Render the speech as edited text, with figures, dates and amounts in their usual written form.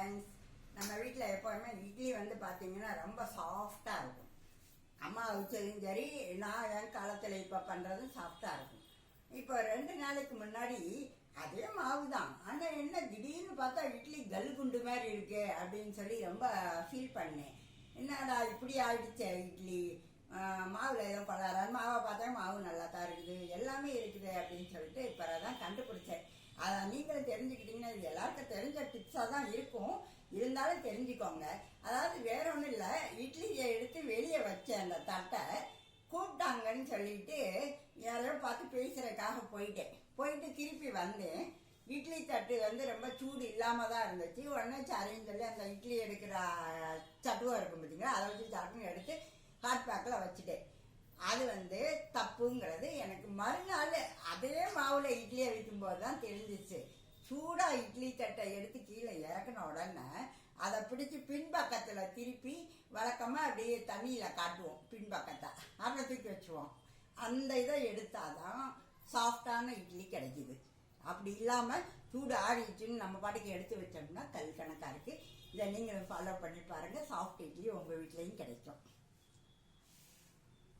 Friends, நம்ம வீட்டில் எப்போவுமே இட்லி வந்து பார்த்தீங்கன்னா ரொம்ப சாஃப்டாக இருக்கும். அம்மா வச்சதும் சரி, நான் என் காலத்தில் இப்போ பண்ணுறதும் சாஃப்டாக இருக்கும். இப்போ 2 நாளைக்கு முன்னாடி அதே மாவு தான், ஆனால் என்ன திடீர்னு பார்த்தா இட்லி கல்குண்டு மாதிரி இருக்கு அப்படின்னு சொல்லி ரொம்ப ஃபீல் பண்ணேன். என்னடா இப்படி ஆயிடுச்சே இட்லி, மாவில் எதுவும் படாத, மாவை பார்த்தா மாவு நல்லா தான் இருக்குது, எல்லாமே இருக்குது அப்படின்னு சொல்லிட்டு இப்போ தான் கண்டுபிடிச்சேன். அதை நீங்களும் தெரிஞ்சுக்கிட்டீங்கன்னா இது எல்லாருக்கும் தெரிஞ்ச டிப்ஸாக தான் இருக்கும், இருந்தாலும் தெரிஞ்சுக்கோங்க. அதாவது வேற ஒன்றும் இல்லை, இட்லியை எடுத்து வெளியே வச்சேன், அந்த தட்டை கூப்பிட்டாங்கன்னு சொல்லிட்டு யாரையோ பார்த்து பேசுறதுக்காக போயிட்டு திருப்பி வந்தேன். இட்லி தட்டு வந்து ரொம்ப சூடு இல்லாமல் தான் இருந்துச்சு. உடனே சரின்னு சொல்லி அந்த இட்லி எடுக்கிற சட்டுவா இருக்கும் பார்த்தீங்களா, அதை வச்சு சட்டுன்னு எடுத்து ஹாட் பேக்கில் வச்சுட்டேன். அது வந்து தப்புங்கிறது எனக்கு மறுநாள் அதே மாவுல இட்லியை வைக்கும்போது தான் தெரிஞ்சிச்சு. சூடா இட்லி தட்டை எடுத்து கீழே இறக்குன உடனே அதை பிடிச்சி பின்பக்கத்தில் திருப்பி வழக்கமா அப்படியே தண்ணியில காட்டுவோம், பின்பக்கத்தை அப்புறம் தூக்கி வச்சுருவோம். அந்த இதை எடுத்தாதான் சாஃப்டான இட்லி கிடைக்குது. அப்படி இல்லாம சூடு ஆடிச்சுன்னு நம்ம பாட்டுக்கு எடுத்து வச்சோம்னா கல் கணக்கா இருக்கு. இதை நீங்களும் ஃபாலோ பண்ணி பாருங்க, சாஃப்ட் இட்லி உங்க வீட்லயும் கிடைக்கும்.